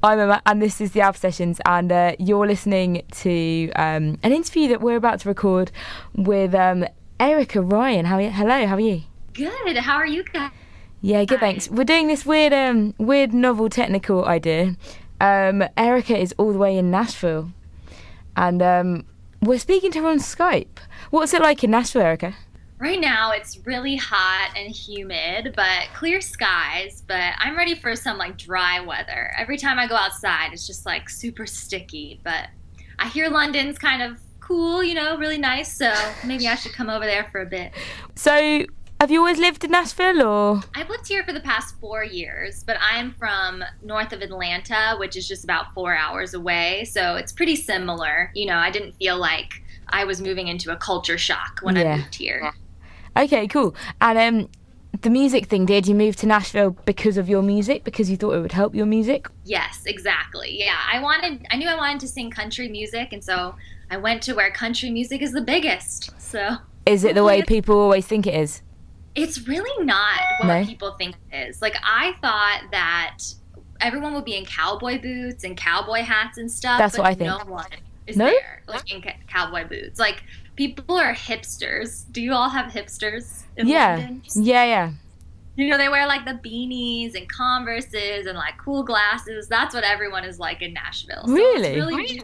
I'm Emma, and this is the Alpha Sessions, and you're listening to an interview that we're about to record with Erica Bryan. Hello, how are you? Good. How are you guys? Yeah, good, thanks. We're doing this weird novel technical idea. Erica is all the way in Nashville, and we're speaking to her on Skype. What's it like in Nashville, Erica? Right now it's really hot and humid, but clear skies, but I'm ready for some dry weather. Every time I go outside, it's just super sticky, but I hear London's kind of cool, really nice, so maybe I should come over there for a bit. So, have you always lived in Nashville, or? I've lived here for the past 4 years, but I'm from north of Atlanta, which is just about 4 hours away, so it's pretty similar. I didn't feel like I was moving into a culture shock when I moved here. Okay, cool. And the music thing, did you move to Nashville because of your music? Because you thought it would help your music? Yes, exactly. Yeah, I knew I wanted to sing country music, and so I went to where country music is the biggest. So is it the way people always think it is? It's really not what people think it is. I thought that everyone would be in cowboy boots and cowboy hats and stuff. That's what I think. No one is there, in cowboy boots. People are hipsters. Do you all have hipsters in London? Yeah. They wear the beanies and Converses and cool glasses. That's what everyone is like in Nashville. So really?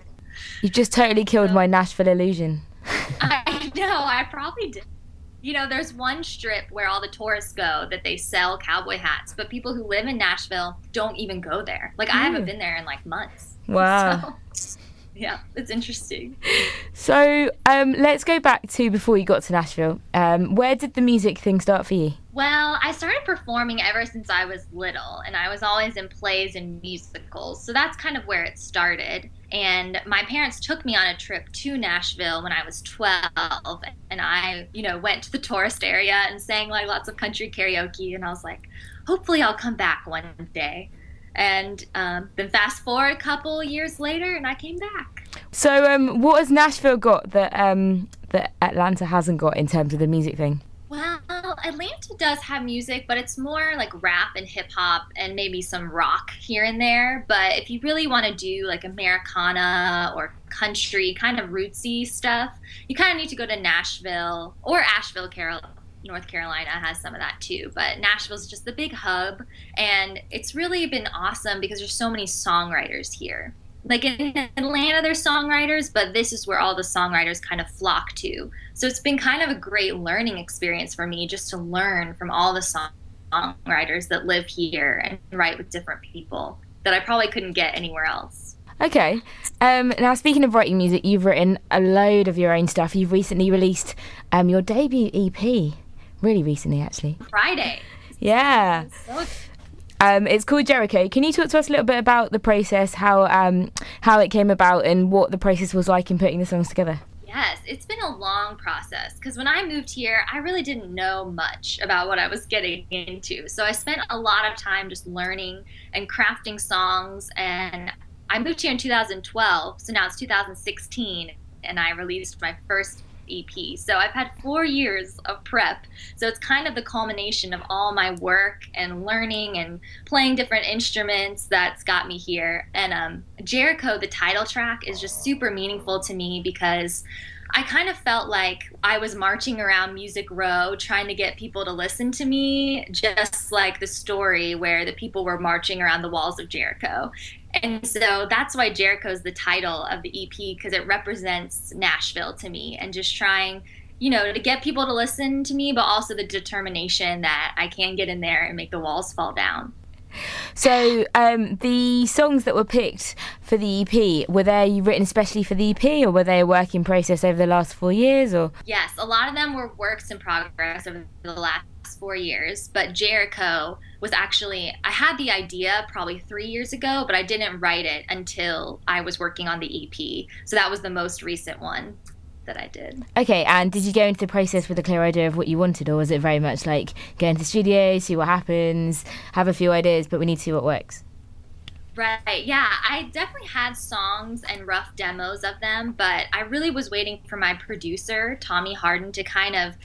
You've just totally killed my Nashville illusion. I know, I probably did. There's one strip where all the tourists go that they sell cowboy hats, but people who live in Nashville don't even go there. I haven't been there in months. Wow. So, yeah, it's interesting. So let's go back to before you got to Nashville. Where did the music thing start for you? Well, I started performing ever since I was little, and I was always in plays and musicals. So that's kind of where it started. And my parents took me on a trip to Nashville when I was 12, and I, went to the tourist area and sang lots of country karaoke, and I was like, hopefully I'll come back one day. And then fast forward a couple years later, and I came back. So what has Nashville got that Atlanta hasn't got in terms of the music thing? Well, Atlanta does have music, but it's more rap and hip hop and maybe some rock here and there. But if you really want to do Americana or country kind of rootsy stuff, you kind of need to go to Nashville or Asheville, North Carolina has some of that too, but Nashville's just the big hub, and it's really been awesome because there's so many songwriters here. In Atlanta, there's songwriters, but this is where all the songwriters kind of flock to. So it's been kind of a great learning experience for me just to learn from all the songwriters that live here and write with different people that I probably couldn't get anywhere else. Okay. Now, speaking of writing music, you've written a load of your own stuff. You've recently released your debut EP. Really recently, actually. Friday. Yeah. It's called Jericho. Can you talk to us a little bit about the process, how it came about, and what the process was like in putting the songs together? Yes, it's been a long process because when I moved here, I really didn't know much about what I was getting into. So I spent a lot of time just learning and crafting songs, and I moved here in 2012, so now it's 2016, and I released my first EP. So I've had 4 years of prep. So it's kind of the culmination of all my work and learning and playing different instruments that's got me here. And Jericho, the title track, is just super meaningful to me because I kind of felt like I was marching around Music Row trying to get people to listen to me, just like the story where the people were marching around the walls of Jericho. And so that's why Jericho is the title of the EP, because it represents Nashville to me and just trying, to get people to listen to me, but also the determination that I can get in there and make the walls fall down. So the songs that were picked for the EP, were they written especially for the EP, or were they a work in process over the last 4 years? Or yes, a lot of them were works in progress over the last 4 years, but Jericho was actually, I had the idea probably 3 years ago, but I didn't write it until I was working on the EP. So that was the most recent one that I did. Okay, and did you go into the process with a clear idea of what you wanted, or was it very much go into the studio, see what happens, have a few ideas, but we need to see what works? Right, yeah, I definitely had songs and rough demos of them, but I really was waiting for my producer, Tommy Harden, to kind of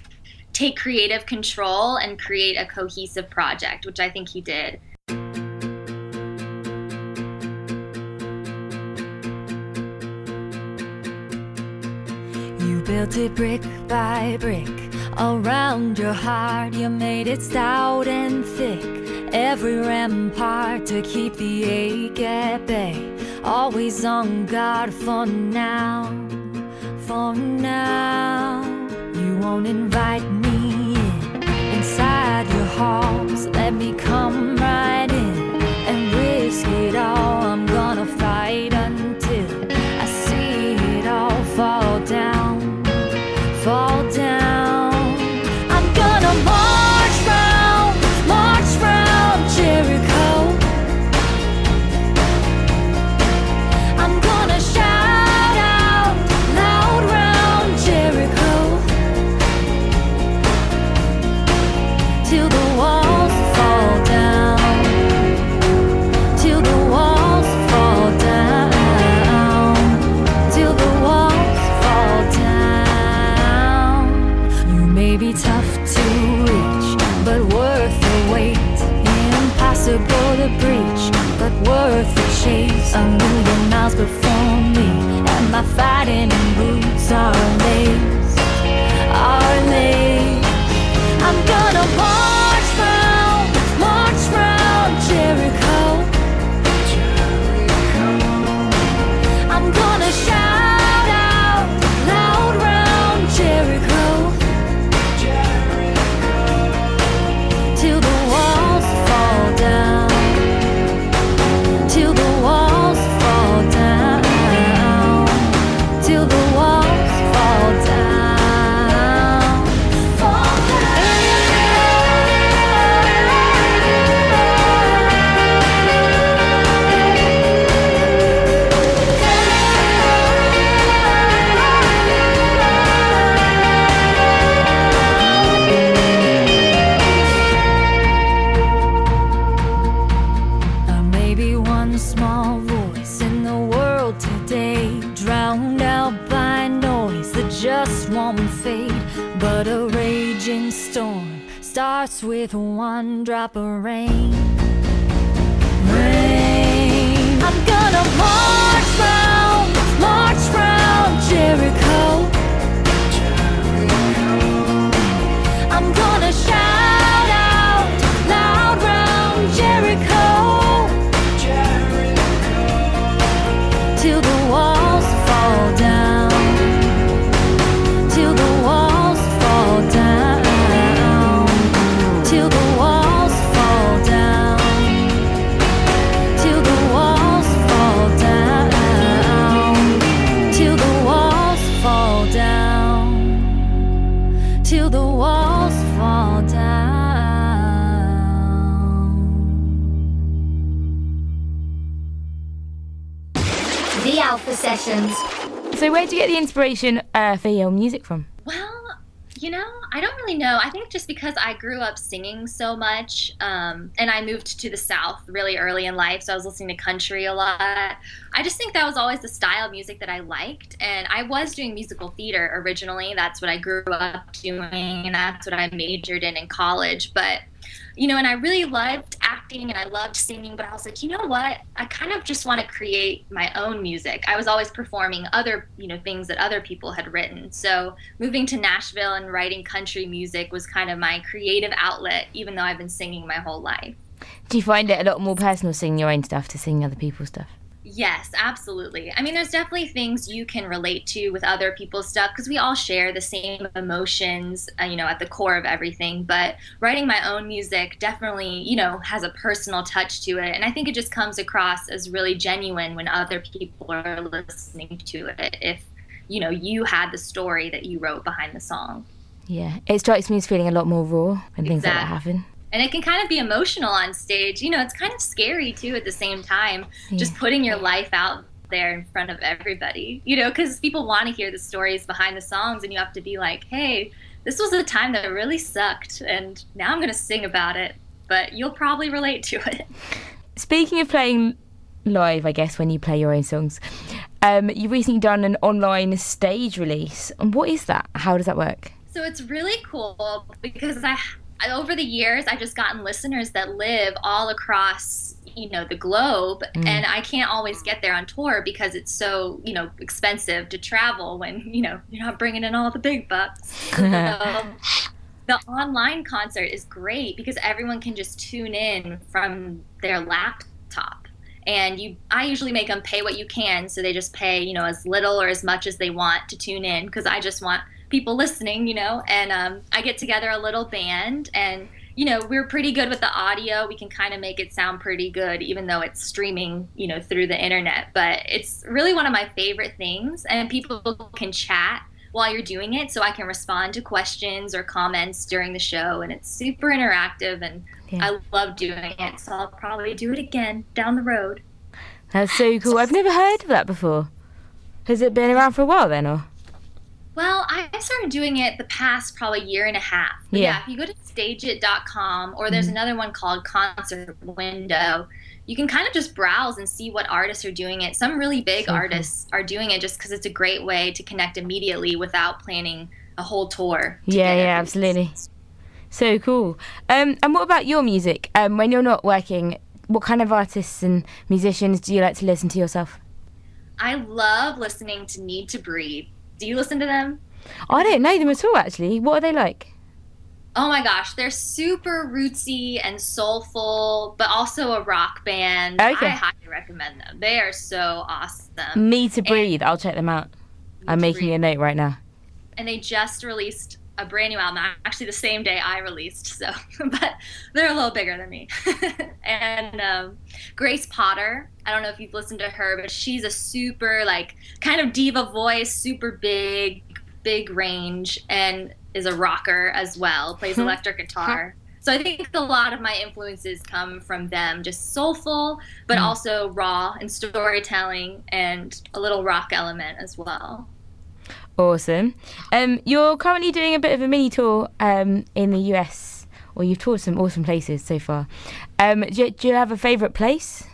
take creative control and create a cohesive project, which I think he did. built it brick by brick. Around your heart you made it stout and thick. Every rampart to keep the ache at bay. Always on guard for now, for now. You won't invite me in, inside your halls. Let me come right in and risk it all. I'm gonna fight until I see it all fall down, fall down. I'm gonna march round Jericho. I'm gonna shout out loud round Jericho till the walls fall down, till the walls fall down, till the walls fall down. You may be tough to reach, but worth the wait. Impossible to breach, but worth the chase. A million miles before me, and my fighting boots are laced, are laced. I'm gonna march round Jericho. I'm gonna shout out loud round Jericho till the walls fall down, till the walls fall down, till the walls fall down, fall There may be one small voice in the world today, drowned out by noise that just won't fade. But a raging storm starts with one drop of rain. Rain. I'm gonna march round Jericho. I'm gonna shout out loud round Jericho till the walls fall down, till the walls fall down, till the walls fall down, till the walls fall down, till the walls fall down, till the walls fall down. The Alpha Sessions. So where do you get the inspiration for your music from? Well, I don't really know. I think just because I grew up singing so much, and I moved to the South really early in life, so I was listening to country a lot. I just think that was always the style of music that I liked, and I was doing musical theater originally. That's what I grew up doing, and that's what I majored in college. But and I really loved acting and I loved singing, but I was like, you know what? I kind of just want to create my own music. I was always performing other, things that other people had written. So moving to Nashville and writing country music was kind of my creative outlet, even though I've been singing my whole life. Do you find it a lot more personal singing your own stuff to singing other people's stuff? Yes, absolutely. I mean, there's definitely things you can relate to with other people's stuff because we all share the same emotions, at the core of everything. But writing my own music definitely, has a personal touch to it. And I think it just comes across as really genuine when other people are listening to it. If, you had the story that you wrote behind the song. Yeah, it strikes me as feeling a lot more raw when things like that happen. And it can kind of be emotional on stage. It's kind of scary, too, at the same time, just putting your life out there in front of everybody, because people want to hear the stories behind the songs, and you have to be like, hey, this was a time that really sucked, and now I'm going to sing about it, but you'll probably relate to it. Speaking of playing live, I guess, when you play your own songs, you've recently done an online stage release. And what is that? How does that work? So it's really cool because over the years, I've just gotten listeners that live all across, the globe, and I can't always get there on tour because it's so, expensive to travel when, you're not bringing in all the big bucks. So the online concert is great because everyone can just tune in from their laptop. And I usually make them pay what you can, so they just pay, as little or as much as they want to tune in, because I just want people listening, and I get together a little band, and, we're pretty good with the audio. We can kind of make it sound pretty good, even though it's streaming, through the internet. But it's really one of my favorite things, and people can chat while you're doing it, so I can respond to questions or comments during the show, and it's super interactive, and I love doing it, so I'll probably do it again down the road. That's so cool. I've never heard of that before. Has it been around for a while then, or? Well, I started doing it the past probably year and a half. But yeah, if you go to stageit.com, or there's another one called Concert Window, you can kind of just browse and see what artists are doing it. Some really big artists are doing it just because it's a great way to connect immediately without planning a whole tour. Yeah, absolutely. So cool. And what about your music? When you're not working, what kind of artists and musicians do you like to listen to yourself? I love listening to Need to Breathe. Do you listen to them? I don't know them at all, actually. What are they like? Oh my gosh, they're super rootsy and soulful, but also a rock band. Okay. I highly recommend them. They are so awesome. Need to Breathe. I'll check them out. I'm making a note right now. And they just released a brand new album, actually the same day I released, so but they're a little bigger than me. And Grace Potter, I don't know if you've listened to her, but she's a super kind of diva voice, super big range, and is a rocker as well, plays electric guitar. So I think a lot of my influences come from them, just soulful, but also raw and storytelling, and a little rock element as well. Awesome. You're currently doing a bit of a mini tour in the US, or you've toured some awesome places so far. Do you have a favourite place?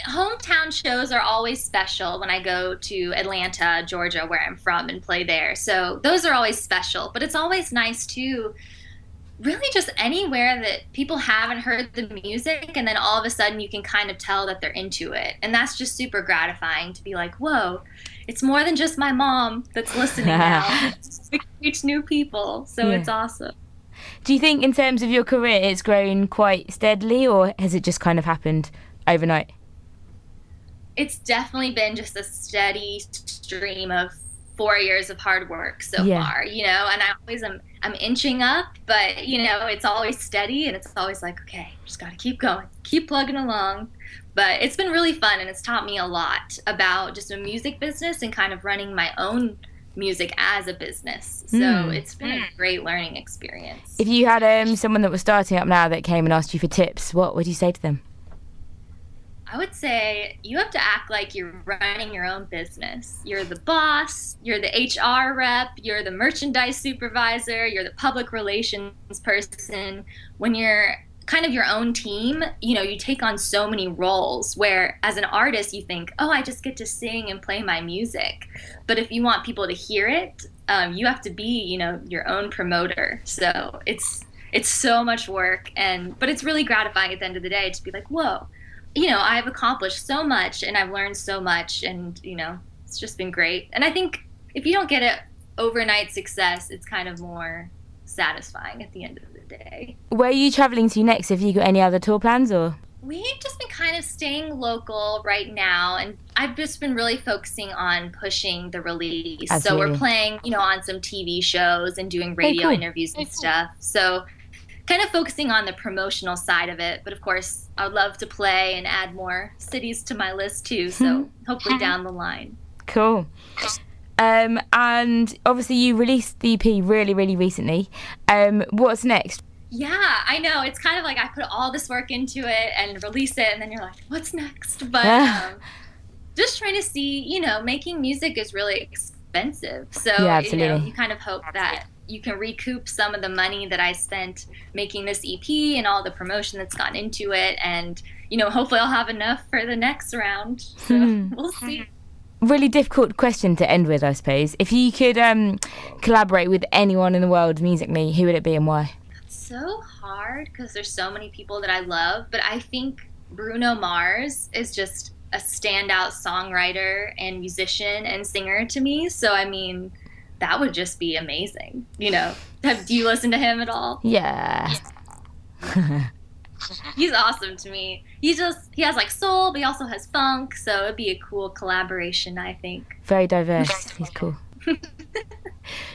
Hometown shows are always special when I go to Atlanta, Georgia, where I'm from, and play there. So those are always special. But it's always nice to really just anywhere that people haven't heard the music, and then all of a sudden you can kind of tell that they're into it. And that's just super gratifying to be like, whoa, it's more than just my mom that's listening now. We can reach new people, so it's awesome. Do you think in terms of your career it's grown quite steadily, or has it just kind of happened overnight? It's definitely been just a steady stream of 4 years of hard work so far, and I'm inching up, but it's always steady, and it's always like, okay, just got to keep going, keep plugging along. But it's been really fun, and it's taught me a lot about just a music business and kind of running my own music as a business. So it's been a great learning experience. If you had someone that was starting up now that came and asked you for tips, what would you say to them? I would say you have to act like you're running your own business. You're the boss, you're the HR rep, you're the merchandise supervisor, you're the public relations person. When you're kind of your own team, you take on so many roles, where as an artist you think, oh, I just get to sing and play my music. But if you want people to hear it, you have to be, your own promoter. So it's so much work, but it's really gratifying at the end of the day to be like, whoa, I've accomplished so much, and I've learned so much, and, it's just been great. And I think if you don't get it overnight success, it's kind of more satisfying at the end of the day. Where are you travelling to next? Have you got any other tour plans, or? We've just been kind of staying local right now, and I've just been really focusing on pushing the release. Absolutely. So we're playing, on some TV shows and doing radio interviews and stuff. So kind of focusing on the promotional side of it. But of course, I would love to play and add more cities to my list too. So hopefully down the line. Cool. And obviously you released the EP really, really recently. What's next? Yeah, I know. It's kind of like I put all this work into it and release it, and then you're like, what's next? But just trying to see, making music is really expensive. So, you kind of hope that you can recoup some of the money that I spent making this EP and all the promotion that's gone into it. And, hopefully I'll have enough for the next round. So we'll see. Really difficult question to end with, I suppose. If you could collaborate with anyone in the world musically, who would it be and why? It's so hard because there's so many people that I love. But I think Bruno Mars is just a standout songwriter and musician and singer to me. So, I mean, that would just be amazing. You know, do you listen to him at all? Yeah. He's awesome to me. He has like soul, but he also has funk. So it'd be a cool collaboration, I think. Very diverse. He's cool.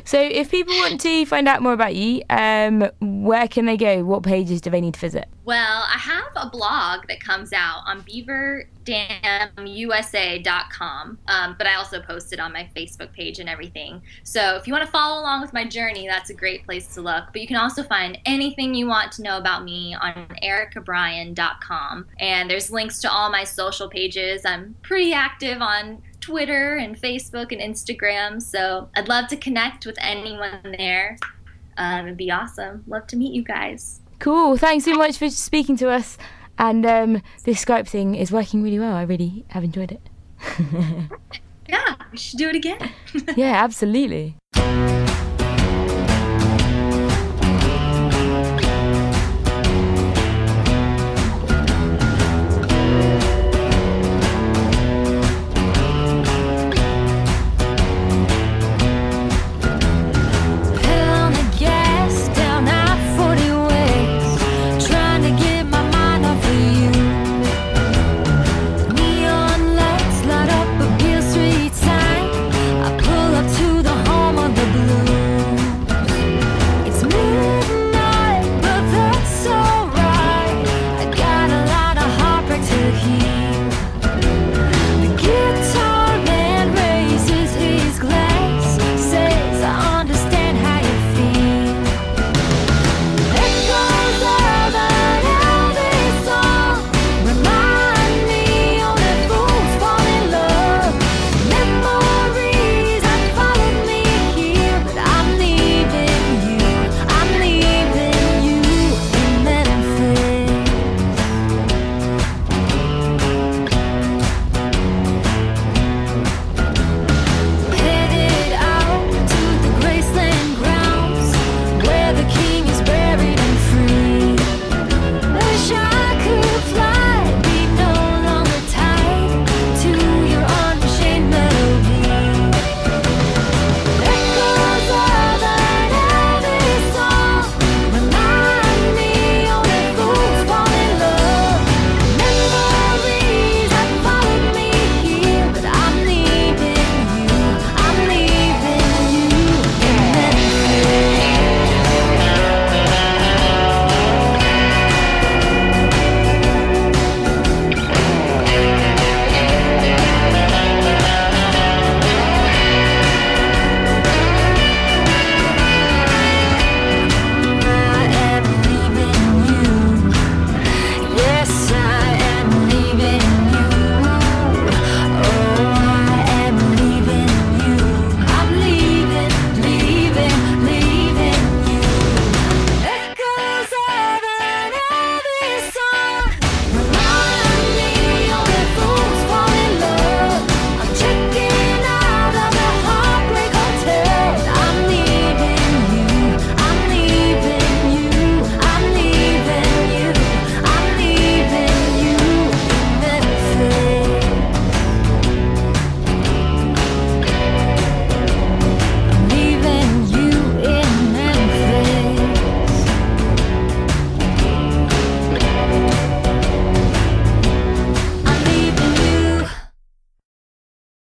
So if people want to find out more about you, where can they go? What pages do they need to visit? Well, I have a blog that comes out on beaverdamusa.com, but I also post it on my Facebook page and everything. So if you want to follow along with my journey, that's a great place to look. But you can also find anything you want to know about me on ericabryan.com. And there's links to all my social pages. I'm pretty active on Twitter and Facebook and Instagram, so I'd love to connect with anyone there. It'd be awesome. Love to meet you guys. Cool. Thanks so much for speaking to us. And this Skype thing is working really well. I really have enjoyed it. Yeah, we should do it again. Yeah, absolutely.